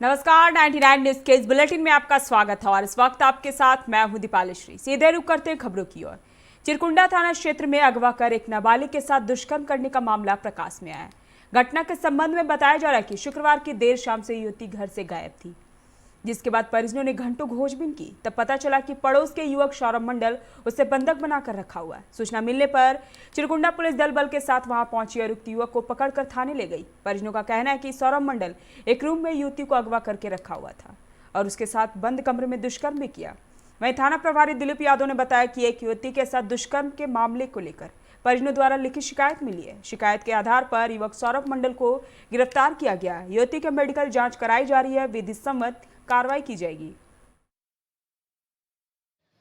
नमस्कार, 99 न्यूज के इस बुलेटिन में आपका स्वागत है और इस वक्त आपके साथ मैं हूं दीपाली। सीधे रुक करते हैं खबरों की ओर। चिरकुंडा थाना क्षेत्र में अगवा कर एक नाबालिग के साथ दुष्कर्म करने का मामला प्रकाश में आया है। घटना के संबंध में बताया जा रहा है कि शुक्रवार की देर शाम से युवती घर से गायब थी, जिसके बाद परिजनों ने घंटों खोजबीन की। तब पता चला कि पड़ोस के युवक सौरभ मंडल उसे बंधक बनाकर रखा हुआ है। सूचना मिलने पर चिरकुंडा पुलिस दल बल के साथ वहां पहुंची और उक्त युवक को पकड़कर थाने ले गई। परिजनों का कहना है कि सौरभ मंडल एक रूम में युवती को अगवा करके रखा हुआ था और उसके साथ बंद कमरे में दुष्कर्म भी किया। वहीं थाना प्रभारी दिलीप यादव ने बताया कि एक युवती के साथ दुष्कर्म के मामले को लेकर परिजनों द्वारा लिखित शिकायत मिली है। शिकायत के आधार पर युवक सौरभ मंडल को गिरफ्तार किया गया है। युवती के मेडिकल जांच कराई जा रही है, विधि सम्मत कार्रवाई की जाएगी।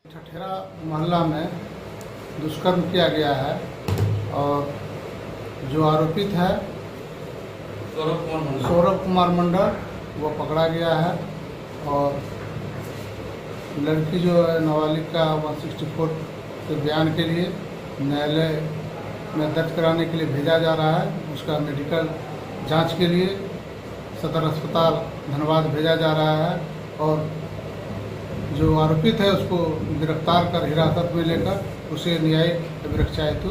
ठठेरा मोहल्ला में दुष्कर्म किया गया है और जो आरोपित है सौरभ कुमार मंडल वो पकड़ा गया है और लड़की जो है नाबालिग का 164 के बयान के लिए न्यायालय में दर्ज कराने के लिए भेजा जा रहा है। उसका मेडिकल जांच के लिए सदर अस्पताल धनबाद भेजा जा रहा है और जो आरोपित है उसको गिरफ्तार कर हिरासत में लेकर उसे न्यायिक अभिरक्षा हेतु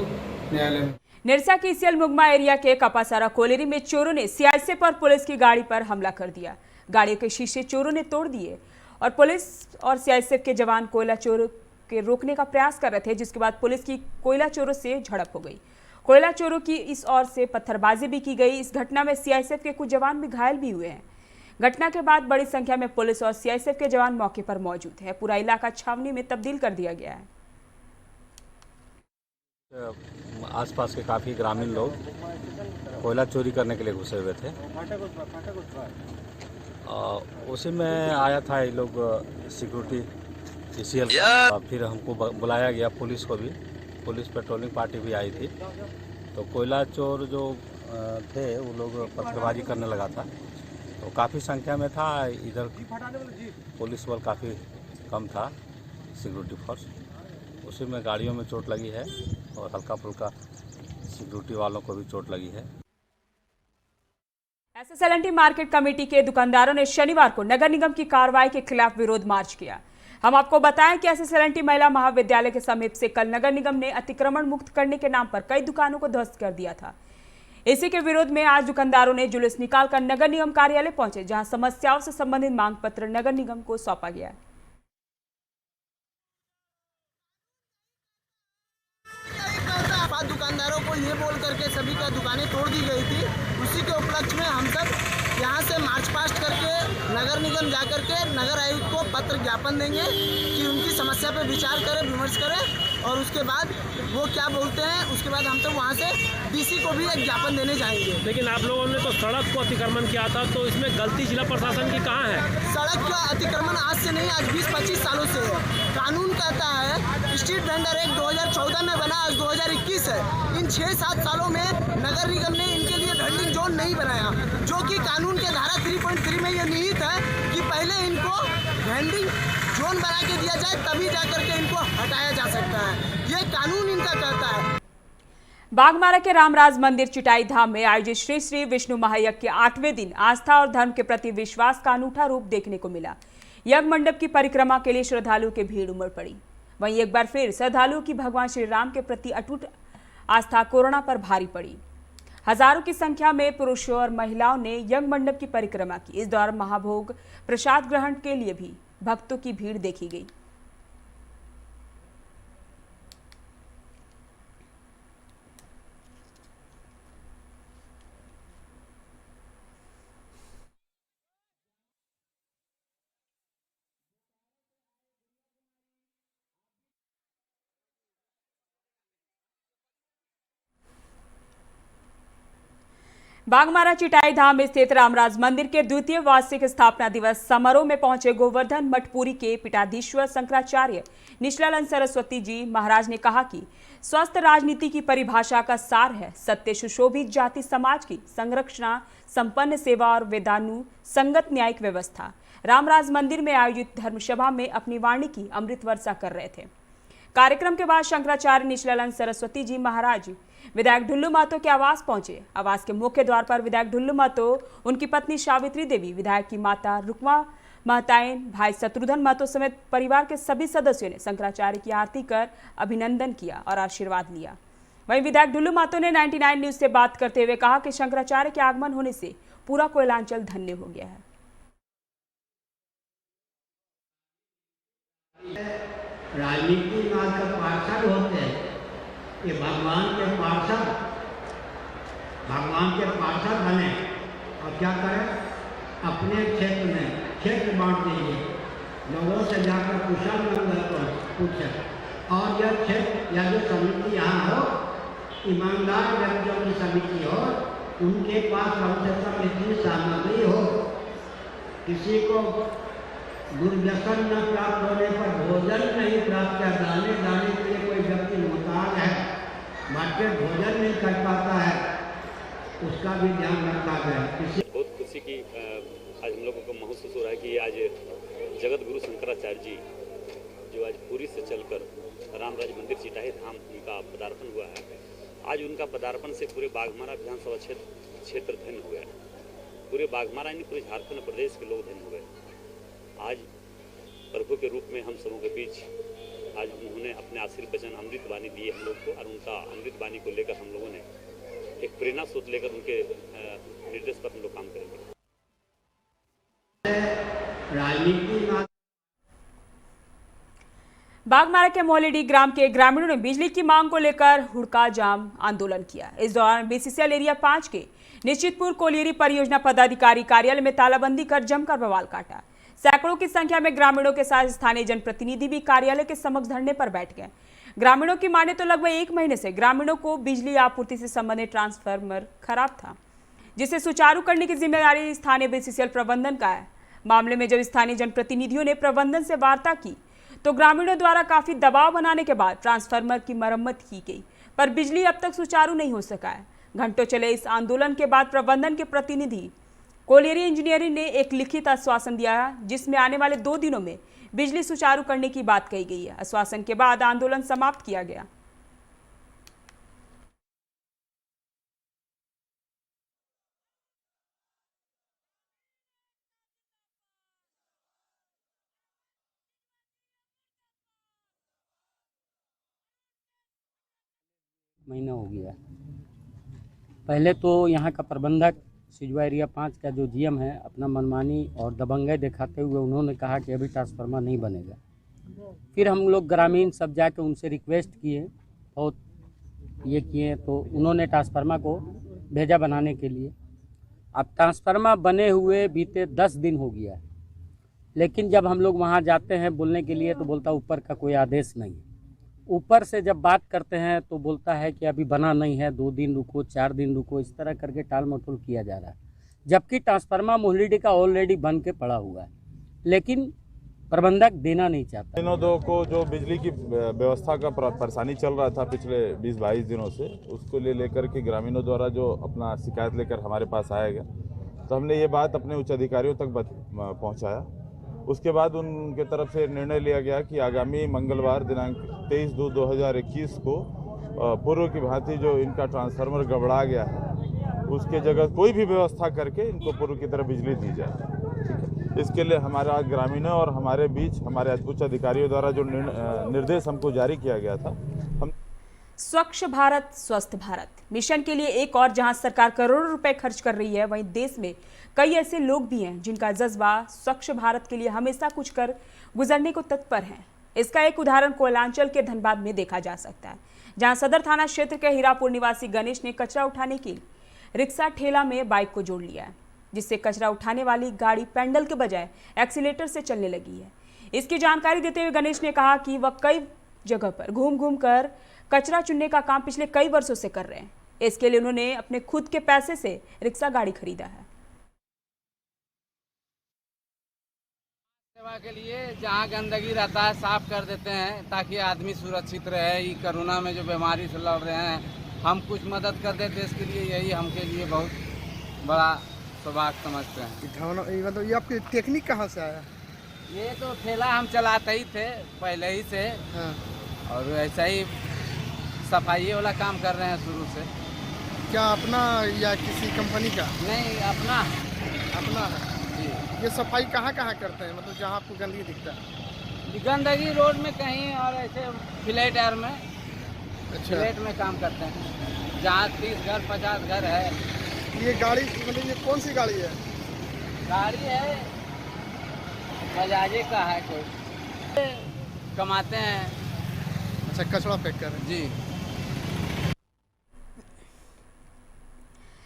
न्यायालय में। निरसा की सीएल मुगमा एरिया के कपासारा कोलेरी में चोरों ने सीआईएसएफ पर पुलिस की गाड़ी पर हमला कर दिया। गाड़ियों के शीशे चोरों ने तोड़ दिए और पुलिस और सीआईएसएफ के जवान कोयला चोरों के रोकने का प्रयास कर रहे थे, जिसके बाद पुलिस की कोयला चोरों से झड़प हो गई। कोयला चोरों की इस ओर से पत्थरबाजी भी की गई। इस घटना में सीआईएसएफ के कुछ जवान भी घायल भी हुए हैं। घटना के बाद बड़ी संख्या में पुलिस और सीआईएसएफ के जवान मौके पर मौजूद हैं। पूरा इलाका छावनी में तब्दील कर दिया गया है। आसपास के काफ़ी ग्रामीण लोग कोयला चोरी करने के लिए घुसे हुए थे। उसी में आया था ये लोग सिक्योरिटी सीएल, फिर हमको बुलाया गया, पुलिस को भी, पुलिस पेट्रोलिंग पार्टी भी आई थी। तो कोयला चोर जो थे वो लोग पत्थरबाजी करने लगा था, तो काफ़ी संख्या में था। इधर पुलिस बल काफ़ी कम था, सिक्योरिटी फोर्स, उसी में गाड़ियों में चोट लगी है और हल्का फुल्का सिक्योरिटी वालों को भी चोट लगी है। एसएसएलएनटी मार्केट कमेटी के दुकानदारों ने शनिवार को नगर निगम की कार्रवाई के खिलाफ विरोध मार्च किया। हम आपको बताएं कि एसएसएलएनटी महिला महाविद्यालय के समीप से कल नगर निगम ने अतिक्रमण मुक्त करने के नाम पर कई दुकानों को ध्वस्त कर दिया था। इसी के विरोध में आज दुकानदारों ने जुलूस निकालकर नगर निगम कार्यालय पहुंचे, जहां समस्याओं से संबंधित मांग पत्र नगर निगम को सौंपा गया। दुकानदारों को ये बोल करके सभी का दुकानें तोड़ दी गई थी। उसी के उपलक्ष्य में हम सब यहाँ से मार्च पास्ट करके नगर निगम जा करके नगर आयुक्त को पत्र ज्ञापन देंगे कि उनकी समस्या पर विचार करें, विमर्श करें और उसके बाद वो क्या बोलते हैं उसके बाद हम सब वहाँ से डीसी को भी एक ज्ञापन देने जाएंगे। लेकिन आप लोगों ने तो सड़क को अतिक्रमण किया था, तो इसमें गलती जिला प्रशासन की कहाँ है? सड़क का अतिक्रमण आज से नहीं, आज 20-25 सालों से है। कानून कहता है स्ट्रीट वेंडर एक्ट 2014 में बना, आज 2021 है। इन 6-7 सालों में नगर निगम ने इनके लिए वेंडिंग जोन नहीं बनाया, जो कि कानून के धारा 3.3 में ये निहित है कि पहले इनको वेंडिंग जोन बना के दिया जाए, तभी जाकर के इनको हटाया जा सकता है। ये कानून इनका कहता है। बागमारा के रामराज मंदिर चिटाई धाम में आयोजित श्री श्री विष्णु महायज्ञ के 8वें दिन आस्था और धर्म के प्रति विश्वास का अनूठा रूप देखने को मिला। यज्ञ मंडप की परिक्रमा के लिए श्रद्धालुओं की भीड़ उमड़ पड़ी। वहीं एक बार फिर श्रद्धालुओं की भगवान श्री राम के प्रति अटूट आस्था कोरोना पर भारी पड़ी। हजारों की संख्या में पुरुषों और महिलाओं ने यज्ञ मंडप की परिक्रमा की। इस दौरान महाभोग प्रसाद ग्रहण के लिए भी भक्तों की भीड़ देखी गई। बागमारा चिटाई धाम स्थित रामराज मंदिर के द्वितीय वार्षिक स्थापना दिवस समारोह में पहुंचे गोवर्धन मठपुरी के पीठाधीश्वर शंकराचार्य निश्चलानंद सरस्वती जी महाराज ने कहा कि स्वस्थ राजनीति की परिभाषा का सार है सत्य, सुशोभित जाति समाज की संरक्षणा, संपन्न सेवा और वेदानुसंगत न्यायिक व्यवस्था। रामराज मंदिर में आयोजित धर्मसभा में अपनी वाणी की अमृत वर्षा कर रहे थे। कार्यक्रम के बाद शंकराचार्य निश्चलानंद सरस्वती जी महाराज विधायक ढुल्लू महतो के आवास पहुंचे। आवास के मुख्य द्वार पर विधायक ढुल्लू महतो, उनकी पत्नी सावित्री देवी, विधायक की माता रुक्मा महताएं, भाई शत्रुघ्न महतो समेत परिवार के सभी सदस्यों ने शंकराचार्य की आरती कर अभिनंदन किया और आशीर्वाद लिया। वहीं विधायक ढुल्लू महतो ने 99 न्यूज से बात करते हुए कहा कि शंकराचार्य के आगमन होने से पूरा कोयलांचल धन्य हो गया है। राजनीति में आजकल पार्षद होते हैं, ये भगवान के पार्षद बने और क्या करें, अपने क्षेत्र में क्षेत्र बांट दीजिए, लोगों से जाकर कुशल मंगल पूछे और यह क्षेत्र या जो समिति यहाँ हो, ईमानदार व्यक्तियों की समिति हो, उनके पास कम से कम इतनी सामग्री हो, किसी को दुर्व्यसन न प्राप्त होने पर भोजन नहीं प्राप्त कर, दाने दाने के लिए कोई व्यक्ति मुहताज है, भरपेट भोजन नहीं कर पाता है, उसका भी ध्यान रखा गया। बहुत खुशी की आज हम लोगों को महसूस हो रहा है कि आज जगत गुरु शंकराचार्य जी जो आज पुरी से चलकर रामराज मंदिर चिटाही धाम उनका पदार्पण हुआ है। आज उनका पदार्पण से पूरे बाघमारा विधानसभा क्षेत्र धन्य हो गया। पूरे बाघमारा यानी पूरे झारखंड प्रदेश के लोग धन्य हो गए। आज प्रभु के रूप में हम सबों के बीच आज उन्होंने अपने आशीर्वचन अमृत वाणी दिए हम लोग को, और उनका अमृत वाणी को लेकर हम लोगों ने एक प्रेरणा स्रोत लेकर उनके निर्देश पर हम लोग काम करेंगे। राजनीति बाघमारा के मोहलेडी ग्राम के ग्रामीणों ने बिजली की मांग को लेकर हुड़का जाम आंदोलन किया। इस दौरान बीसीसीएल एरिया 5 के निश्चितपुर कोलियरी परियोजना पदाधिकारी कार्यालय में तालाबंदी कर जमकर बवाल काटा। सैकड़ों की संख्या में ग्रामीणों के साथ स्थानीय जनप्रतिनिधि भी कार्यालय के समक्ष धरने पर बैठ गए। ग्रामीणों की माने तो लगभग 1 महीने से ग्रामीणों को बिजली आपूर्ति से संबंधित ट्रांसफार्मर खराब था, जिसे सुचारू करने की जिम्मेदारी स्थानीय बीसीसीएल प्रबंधन का है। मामले में जब स्थानीय जनप्रतिनिधियों ने प्रबंधन से वार्ता की तो ग्रामीणों द्वारा काफी दबाव बनाने के बाद ट्रांसफार्मर की मरम्मत की गई, पर बिजली अब तक सुचारू नहीं हो सका है। घंटों चले इस आंदोलन के बाद प्रबंधन के प्रतिनिधि कोलियरी इंजीनियरिंग ने एक लिखित आश्वासन दिया है, जिसमें आने वाले 2 दिनों में बिजली सुचारू करने की बात कही गई है। आश्वासन के बाद आंदोलन समाप्त किया गया। महीना हो गया। पहले तो यहाँ का प्रबंधक सिजवा एरिया 5 का जो जीएम है, अपना मनमानी और दबंगाई दिखाते हुए उन्होंने कहा कि अभी ट्रांसफार्मर नहीं बनेगा। फिर हम लोग ग्रामीण सब जाके उनसे रिक्वेस्ट किए, बहुत ये किए, तो उन्होंने ट्रांसफार्मर को भेजा बनाने के लिए। अब ट्रांसफार्मर बने हुए बीते 10 दिन हो गया, लेकिन जब हम लोग वहाँ जाते हैं बोलने के लिए तो बोलता ऊपर का कोई आदेश नहीं। ऊपर से जब बात करते हैं तो बोलता है कि अभी बना नहीं है, 2 दिन रुको, 4 दिन रुको, इस तरह करके टाल मटोल किया जा रहा है। जबकि ट्रांसफार्मर मोहलेडी का ऑलरेडी बन के पड़ा हुआ है, लेकिन प्रबंधक देना नहीं चाहता। दिनों दो को जो बिजली की व्यवस्था का परेशानी चल रहा था पिछले 20-22 दिनों से, उसको लेकर के ग्रामीणों द्वारा जो अपना शिकायत लेकर हमारे पास आया गया, तो हमने ये बात अपने उच्च अधिकारियों तक पहुँचाया। उसके बाद उनके तरफ से निर्णय लिया गया कि आगामी मंगलवार दिनांक 23/2/2021 को पूर्व की भांति जो इनका ट्रांसफार्मर गड़बड़ा गया है, उसके जगह कोई भी व्यवस्था करके इनको पूर्व की तरह बिजली दी जाए। इसके लिए हमारा ग्रामीणों और हमारे बीच हमारे उच्च अधिकारियों द्वारा जो निर्देश हमको जारी किया गया था, हम स्वच्छ भारत स्वस्थ भारत मिशन के लिए एक और जहां सरकार करोड़ों रुपए खर्च कर रही है, वहीं देश में कई ऐसे लोग भी हैं जिनका जज्बा स्वच्छ भारत के लिए हमेशा कुछ कर गुजरने को तत्पर हैं। इसका एक उदाहरण कोयलांचल के धनबाद में देखा जा सकता है, जहां सदर थाना क्षेत्र के हीरापुर निवासी गणेश ने कचरा उठाने के लिए रिक्शा ठेला में बाइक को जोड़ लिया है, जिससे कचरा उठाने वाली गाड़ी पैडल के बजाय एक्सीलेटर से चलने लगी है। इसकी जानकारी देते हुए गणेश ने कहा कि वह कई जगह पर घूम घूम कर कचरा चुनने का काम पिछले कई वर्षों से कर रहे हैं। इसके लिए उन्होंने अपने खुद के पैसे से रिक्शा गाड़ी खरीदा है। सेवा के लिए जहाँ गंदगी रहता है साफ कर देते हैं, ताकि आदमी सुरक्षित रहे। ये कोरोना में जो बीमारी से लड़ रहे हैं, हम कुछ मदद कर देते इसके लिए, यही हमके लिए बहुत बड़ा सौभाग्य समझते हैं। मतलब ये आपकी टेक्निक कहाँ से आया? ये तो ठेला हम चलाते ही थे पहले ही से, हाँ। और ऐसा ही सफाई वाला काम कर रहे हैं शुरू से। क्या अपना या किसी कंपनी का? नहीं, अपना अपना है जी। ये सफाई कहाँ कहाँ करते हैं, मतलब जहाँ आपको गंदगी दिखता है? गंदगी रोड में कहीं और ऐसे फ्लैट एयर में, अच्छा, फ्लैट में काम करते हैं जहाँ 30 घर 50 घर है। ये गाड़ी मतलब ये कौन सी गाड़ी है? गाड़ी है बजाजे का है, कोई कमाते हैं। अच्छा, कचरा पैक कर रहे हैं जी।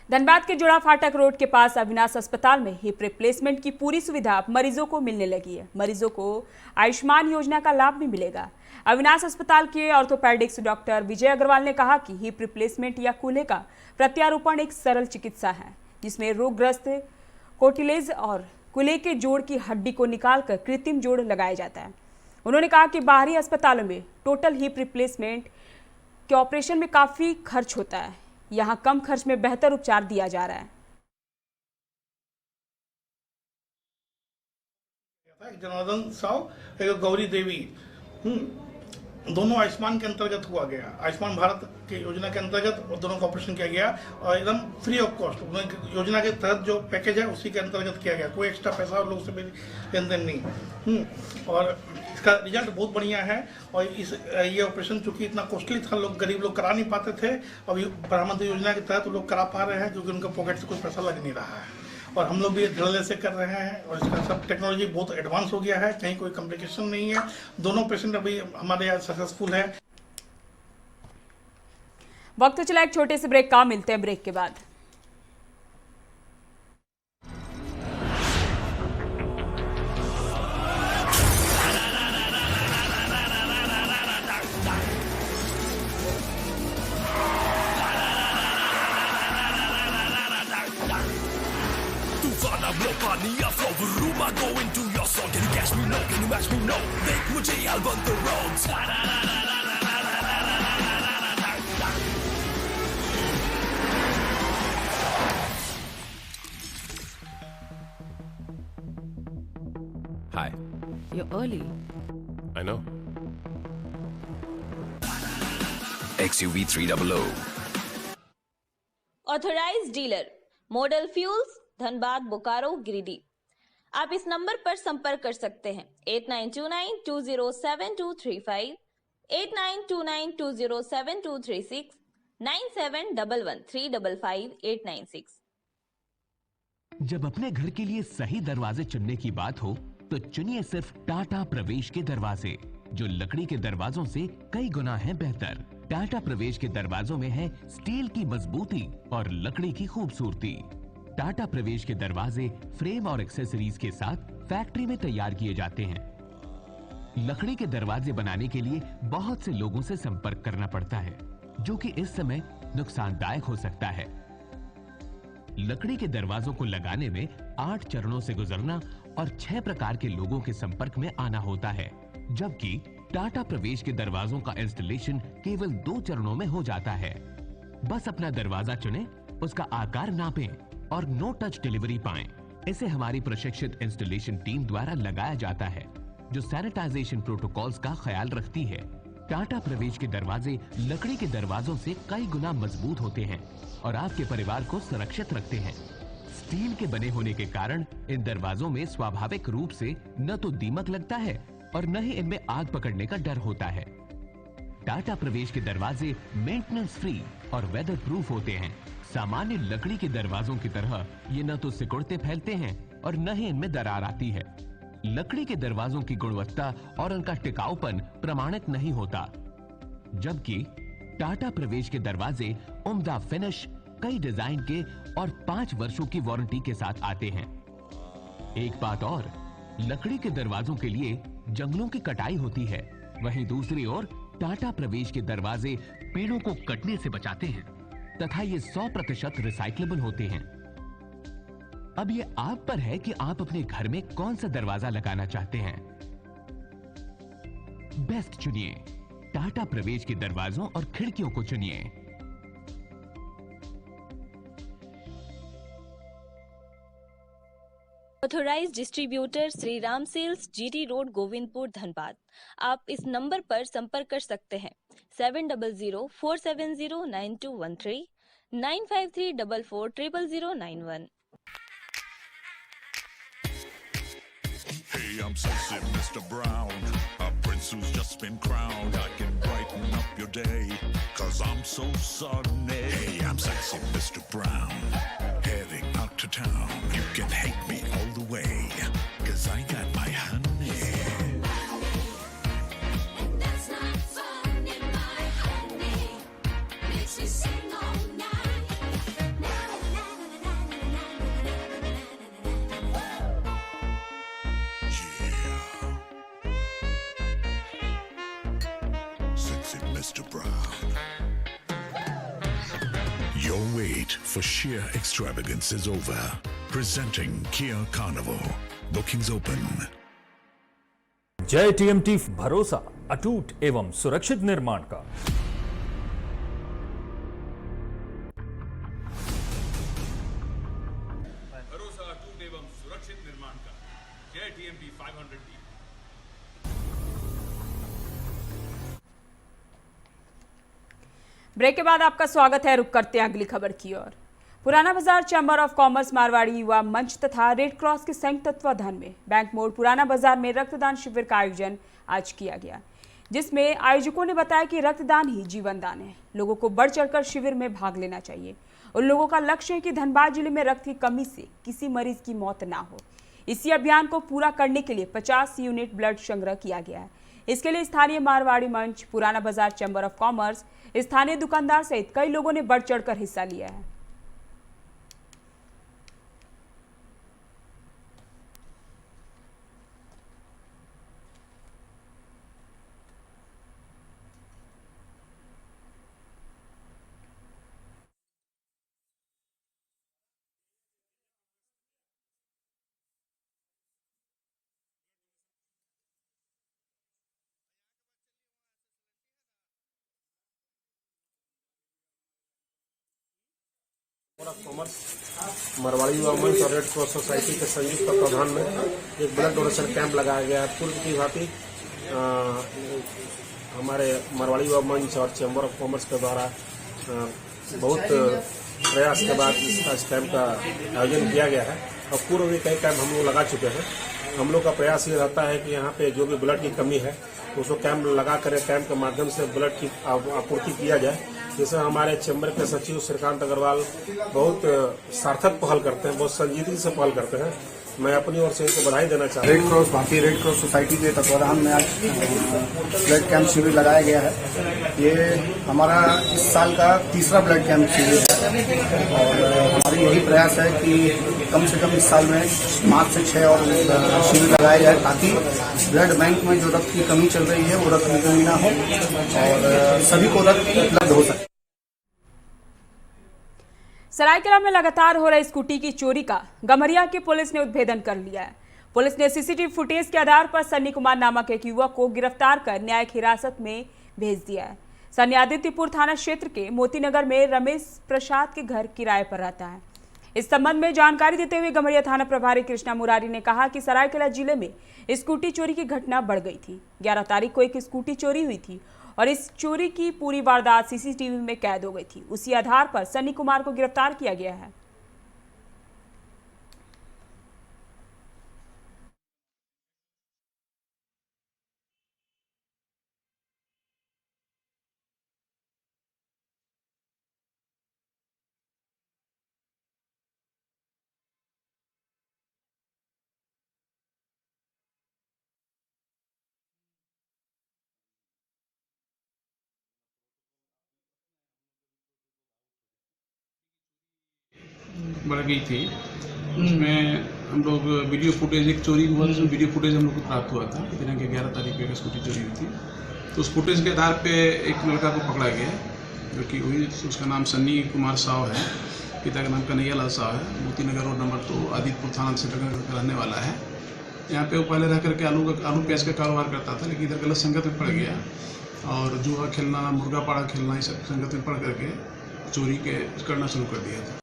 धनबाद के जोड़ा फाटक रोड के पास अविनाश अस्पताल में हिप रिप्लेसमेंट की पूरी सुविधा अब मरीजों को मिलने लगी है। मरीजों को आयुष्मान योजना का लाभ भी मिलेगा। अविनाश अस्पताल के ऑर्थोपेडिक्स डॉक्टर विजय अग्रवाल ने कहा कि हिप रिप्लेसमेंट या कूल्हे का प्रत्यारोपण एक सरल चिकित्सा है जिसमें रोगग्रस्त कोटिलेज और कूल्हे के जोड़ की हड्डी को निकालकर कृत्रिम जोड़ लगाया जाता है। उन्होंने कहा कि बाहरी अस्पतालों में टोटल हिप रिप्लेसमेंट के ऑपरेशन में काफ़ी खर्च होता है, यहाँ कम खर्च में बेहतर उपचार दिया जा रहा है। जनार्दन साव, एक गौरी देवी, दोनों आयुष्मान के अंतर्गत हुआ गया। आयुष्मान भारत के योजना के अंतर्गत दोनों का ऑपरेशन किया गया और एकदम फ्री ऑफ कॉस्ट। योजना के तहत जो पैकेज है उसी के अंतर्गत किया गया, कोई एक्स्ट्रा पैसा और लोगों से भी लेन देन नहीं। और इसका रिजल्ट बहुत बढ़िया है। और ये ऑपरेशन चूंकि इतना कॉस्टली था, लोग गरीब लोग करा नहीं पाते थे, अभी प्रधानमंत्री योजना के तहत लोग करा पा रहे हैं क्योंकि उनके पॉकेट से कोई पैसा लग नहीं रहा है। और हम लोग भी धड़ल्ले से कर रहे हैं और इसका सब टेक्नोलॉजी बहुत एडवांस हो गया है, कहीं कोई कॉम्प्लिकेशन नहीं है। दोनों पेशेंट अभी हमारे यहाँ सक्सेसफुल है। वक्त तो चला एक छोटे से ब्रेक का, मिलते हैं ब्रेक के बाद। Hi. You're early. I know. XUV 300. Authorised dealer model fuels, Dhanbad, Bokaro, Giridih. आप इस नंबर पर संपर्क कर सकते हैं 8929207235, 8929207236, 9711355896। जब अपने घर के लिए सही दरवाजे चुनने की बात हो तो चुनिए सिर्फ टाटा प्रवेश के दरवाजे, जो लकड़ी के दरवाजों से कई गुना है बेहतर। टाटा प्रवेश के दरवाजों में है स्टील की मजबूती और लकड़ी की खूबसूरती। टाटा प्रवेश के दरवाजे फ्रेम और एक्सेसरीज के साथ फैक्ट्री में तैयार किए जाते हैं। लकड़ी के दरवाजे बनाने के लिए बहुत से लोगों से संपर्क करना पड़ता है, जो कि इस समय नुकसानदायक हो सकता है। लकड़ी के दरवाजों को लगाने में 8 चरणों से गुजरना और 6 प्रकार के लोगों के संपर्क में आना होता है, जबकि टाटा प्रवेश के दरवाजों का इंस्टॉलेशन केवल 2 चरणों में हो जाता है। बस अपना दरवाजा चुनें, उसका आकार नापें और नो टच डिलीवरी पाएं। इसे हमारी प्रशिक्षित इंस्टॉलेशन टीम द्वारा लगाया जाता है, जो सैनिटाइजेशन प्रोटोकॉल्स का ख्याल रखती है। टाटा प्रवेश के दरवाजे लकड़ी के दरवाजों से कई गुना मजबूत होते हैं और आपके परिवार को सुरक्षित रखते हैं। स्टील के बने होने के कारण इन दरवाजों में स्वाभाविक रूप से न तो दीमक लगता है और न ही इनमें आग पकड़ने का डर होता है। टाटा प्रवेश के दरवाजे मेंटेनेंस फ्री और वेदर प्रूफ होते हैं। सामान्य लकड़ी के दरवाजों की तरह ये न तो सिकुड़ते फैलते हैं और न ही इनमें दरार आती है। लकड़ी के दरवाजों की गुणवत्ता और उनका टिकाऊपन प्रमाणित नहीं होता, जबकि टाटा प्रवेश के दरवाजे उम्दा फिनिश, कई डिजाइन के और 5 वर्षों की वारंटी के साथ आते हैं। एक बात और, लकड़ी के दरवाजों के लिए जंगलों की कटाई होती है, वहीं दूसरी ओर टाटा प्रवेश के दरवाजे पेड़ों को कटने से बचाते हैं तथा ये 100% रिसाइक्लेबल होते हैं। अब ये आप पर है कि आप अपने घर में कौन सा दरवाजा लगाना चाहते हैं। बेस्ट चुनिए, टाटा प्रवेश के दरवाजों और खिड़कियों को चुनिए। Authorized distributor Shri Ram sales, GT road, Govindpur, Dhanbad. आप इस नंबर पर संपर्क कर सकते हैं 7004709213 9534400091। Hey, I'm sexy Mr. Brown, a prince who's just been crowned. I can brighten up your day, 'cause I'm so sunny. Hey, I'm sexy Mr. Brown, heading out to town. You can hate me all the way, 'cause I got my honey. That's not funny, my honey. Makes me sing all night. Mr. Brown. Your wait for sheer extravagance is over. Presenting Kia Carnival. Bookings open. जय TMT, भरोसा अटूट एवं सुरक्षित निर्माण का। भरोसा अटूट एवं सुरक्षित निर्माण का। जय TMT 500D। ब्रेक के बाद आपका स्वागत है। रुक करते हैं अगली खबर की ओर। पुराना बाजार चैम्बर ऑफ कॉमर्स, मारवाड़ी युवा मंच तथा रेड क्रॉस के संयुक्त तत्वाधान में बैंक मोड़ पुराना बाजार में रक्तदान शिविर का आयोजन आज किया गया, जिसमें आयोजकों ने बताया कि रक्तदान ही जीवन दान है। लोगों को बढ़ चढ़कर शिविर में भाग लेना चाहिए। उन लोगों का लक्ष्य है कि धनबाद जिले में रक्त की कमी से किसी मरीज की मौत ना हो। इसी अभियान को पूरा करने के लिए 50 यूनिट ब्लड संग्रह किया गया है। इसके लिए स्थानीय मारवाड़ी मंच, पुराना बाजार चैम्बर ऑफ कॉमर्स, स्थानीय दुकानदार सहित कई लोगों ने बढ़ चढ़कर हिस्सा लिया है। कॉमर्स, मारवाड़ी युवा मंच और रेड क्रॉस सोसाइटी के संयुक्त तत्वाधान में एक ब्लड डोनेशन कैंप लगाया गया है। पूर्व की भांति हमारे मारवाड़ी युवा मंच और चैम्बर ऑफ कॉमर्स के द्वारा बहुत प्रयास के बाद इस कैंप का आयोजन किया गया है और पूर्व भी कई कैंप हम लोग लगा चुके हैं। हम लोग का प्रयास ये रहता है कि यहाँ पे जो भी ब्लड की कमी है उसको कैंप लगा कर कैंप के माध्यम से ब्लड की आपूर्ति किया जाए। जैसे हमारे चैम्बर के सचिव श्रीकांत अग्रवाल बहुत सार्थक पहल करते हैं, बहुत संजीदगी से पहल करते हैं। मैं अपनी ओर से इनको बधाई देना चाहता हूँ। रेड क्रॉस, भारतीय रेड क्रॉस सोसाइटी के तत्वाधान में आज ब्लड कैंप शिविर लगाया गया है। ये हमारा इस साल का तीसरा ब्लड कैंप शिविर है और हमारी यही प्रयास है कि कम से कम इस साल में 5 से 6 और शिविर लगाए जाए ताकि ब्लड बैंक में जो रक्त की कमी चल रही है वो रक्त की कमी ना हो और सभी को रक्त उपलब्ध हो सके। सरायकेला में लगातार हो रही स्कूटी की चोरी का गमरिया की पुलिस ने उद्भेदन कर लिया है। पुलिस ने सीसीटीवी फुटेज के आधार पर सन्नी कुमार नामक एक युवक को गिरफ्तार कर न्यायिक हिरासत में भेज दिया है। सन्नी आदित्यपुर थाना क्षेत्र के मोतीनगर में रमेश प्रसाद के घर किराए पर रहता है। इस संबंध में जानकारी देते हुए गमरिया थाना प्रभारी कृष्णा मुरारी ने कहा कि सरायकेला जिले में स्कूटी चोरी की घटना बढ़ गई थी। 11 तारीख को एक स्कूटी चोरी हुई थी और इस चोरी की पूरी वारदात सीसीटीवी में कैद हो गई थी। उसी आधार पर सन्नी कुमार को गिरफ्तार किया गया है। बढ़ गई थी। उसमें हम लोग वीडियो फुटेज, एक चोरी हुआ था, वीडियो फुटेज हम लोग को प्राप्त हुआ था दिनांक के 11 तारीख को एक स्कूटी चोरी हुई थी। तो उस फुटेज के आधार पे एक लड़का को पकड़ा गया जो कि वही, उसका नाम सन्नी कुमार साव है, पिता का नाम कन्हैयालाल साव है, मोतीनगर रोड नंबर 2 आदित्यपुर थाना क्षेत्र का रहने वाला है। यहाँ पे वो पहले रह करके आलू प्याज का कारोबार करता था, लेकिन इधर गलत संगत में पड़ गया और जुआ खेलना, मुर्गा पाड़ा खेलना, इस सब संगत में पड़ करके चोरी करना शुरू कर दिया था।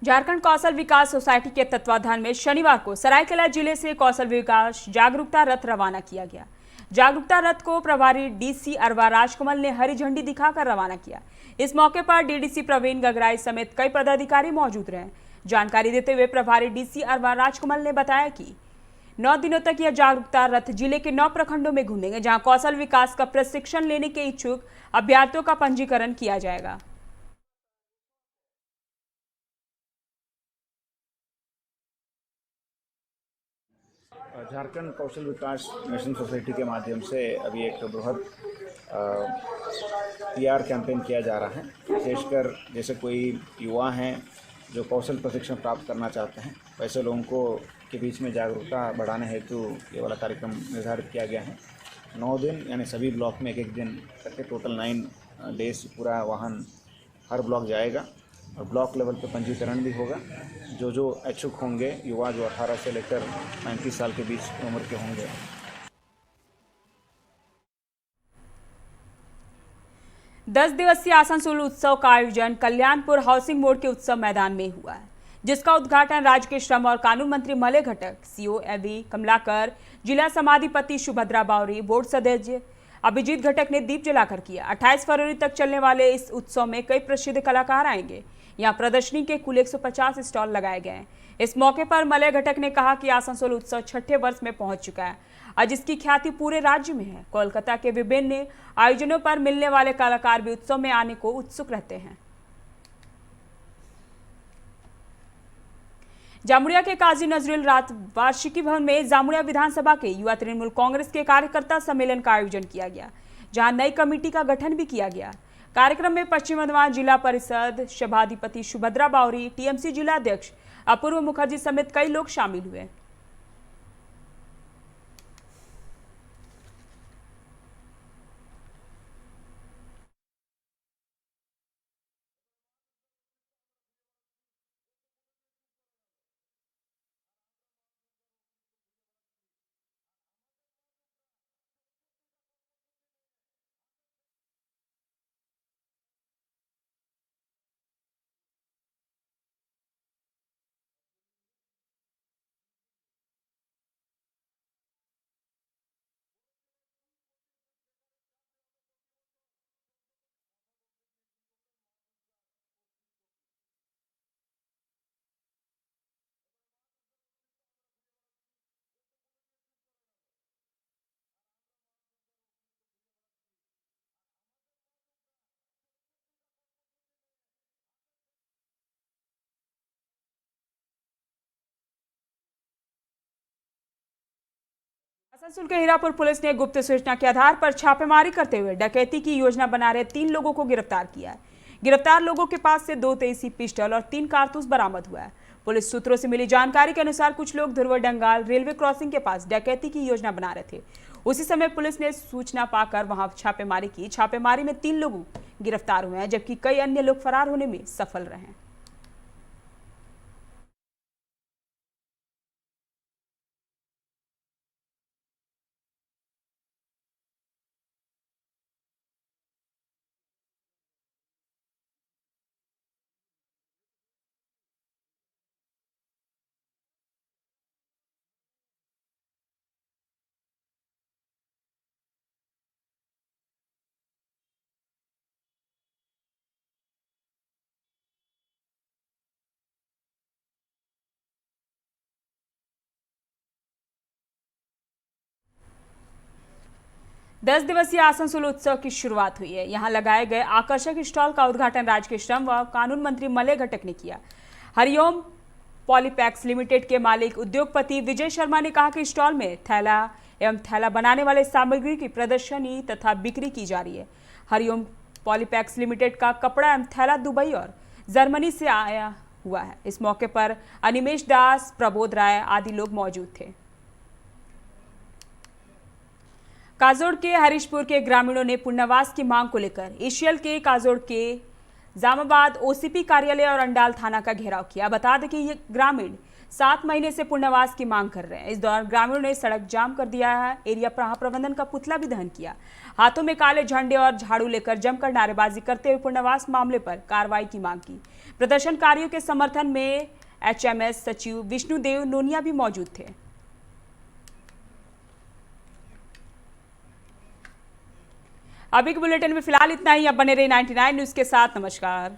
झारखंड कौशल विकास सोसाइटी के तत्वाधान में शनिवार को सरायकेला जिले से कौशल विकास जागरूकता रथ रवाना किया गया। जागरूकता रथ को प्रभारी डीसी अरवा राजकमल ने हरी झंडी दिखाकर रवाना किया। इस मौके पर डीडीसी प्रवीण गगराई समेत कई पदाधिकारी मौजूद रहे। जानकारी देते हुए प्रभारी डीसी अरवा राजकमल ने बताया कि 9 दिनों तक यह जागरूकता रथ जिले के 9 प्रखंडों में घूमेंगे, जहां कौशल विकास का प्रशिक्षण लेने के इच्छुक अभ्यर्थियों का पंजीकरण किया जाएगा। झारखंड कौशल विकास मिशन सोसाइटी के माध्यम से अभी एक बृहद PR कैंपेन किया जा रहा है। विशेषकर जैसे कोई युवा हैं जो कौशल प्रशिक्षण प्राप्त करना चाहते हैं, वैसे लोगों को के बीच में जागरूकता बढ़ाने हेतु ये वाला कार्यक्रम निर्धारित किया गया है। 9 दिन यानी सभी ब्लॉक में एक दिन करके टोटल 9 डेज पूरा वाहन हर ब्लॉक जाएगा और ब्लॉक लेवल पे पंजीकरण भी होगा। जो इच्छुक होंगे युवा जो 18 से लेकर 35 साल के बीच उम्र के होंगे। दस दिवसीय आसनसोल उत्सव का आयोजन कल्याणपुर हाउसिंग बोर्ड के उत्सव मैदान में हुआ है, जिसका उद्घाटन राज्य के श्रम और कानून मंत्री मलय घटक, सीओ एवी कमलाकर, जिला समाधिपति सुभद्रा बावरी, बोर्ड सदस्य अभिजीत घटक ने दीप जलाकर किया। 28 फरवरी तक चलने वाले इस उत्सव में कई प्रसिद्ध कलाकार आएंगे। यहाँ प्रदर्शनी के कुल 150 स्टॉल लगाए गए हैं। इस मौके पर मलय घटक ने कहा कि आसनसोल उत्सव 6ठे वर्ष में पहुंच चुका है। आज इसकी ख्याति पूरे राज्य में है। कोलकाता के विभिन्न आयोजनों पर मिलने वाले कलाकार भी उत्सव में आने को उत्सुक रहते हैं। जामुड़िया के काजी नजरुल रात वार्षिकी भवन में जामुड़िया विधानसभा के युवा तृणमूल कांग्रेस के कार्यकर्ता सम्मेलन का आयोजन किया गया, जहां नई कमेटी का गठन भी किया गया। कार्यक्रम में पश्चिम बर्धमान जिला परिषद सभाधिपति सुभद्रा बावरी, टीएमसी जिला अध्यक्ष अपूर्व मुखर्जी समेत कई लोग शामिल हुए। आसनसोल के हीरापुर पुलिस ने गुप्त सूचना के आधार पर छापेमारी करते हुए डकैती की योजना बना रहे 3 लोगों को गिरफ्तार किया है। गिरफ्तार लोगों के पास से 2 देसी पिस्टल और 3 कारतूस बरामद हुआ है। पुलिस सूत्रों से मिली जानकारी के अनुसार कुछ लोग ध्रुव डंगाल रेलवे क्रॉसिंग के पास डकैती की योजना बना रहे थे। उसी समय पुलिस ने सूचना पाकर वहां छापेमारी की। छापेमारी में 3 लोग गिरफ्तार हुए हैं, जबकि कई अन्य लोग फरार होने में सफल रहे हैं। दस दिवसीय आसनसोल उत्सव की शुरुआत हुई है। यहां लगाए गए आकर्षक स्टॉल का उद्घाटन राज्य के श्रम व कानून मंत्री मलय घटक ने किया। हरिओम पॉलीपैक्स लिमिटेड के मालिक उद्योगपति विजय शर्मा ने कहा कि स्टॉल में थैला एवं थैला बनाने वाले सामग्री की प्रदर्शनी तथा बिक्री की जा रही है। हरिओम पॉलीपैक्स लिमिटेड का कपड़ा एवं थैला दुबई और जर्मनी से आया हुआ है। इस मौके पर अनिमेश दास, प्रबोध राय आदि लोग मौजूद थे। काजोड़ के हरीशपुर के ग्रामीणों ने पुनर्वास की मांग को लेकर एशियल के काजोड़ के जामाबाद ओसीपी कार्यालय और अंडाल थाना का घेराव किया। बता दें कि ये ग्रामीण 7 महीने से पुनर्वास की मांग कर रहे हैं। इस दौरान ग्रामीणों ने सड़क जाम कर दिया है। एरिया प्रबंधन का पुतला भी दहन किया। हाथों में काले झंडे और झाड़ू लेकर जमकर नारेबाजी करते हुए पुनर्वास मामले पर कार्रवाई की मांग की। प्रदर्शनकारियों के समर्थन में HMS सचिव विष्णुदेव नोनिया भी मौजूद थे। अभी के बुलेटिन में फिलहाल इतना ही। अब बने रहे 99 न्यूज के साथ। नमस्कार।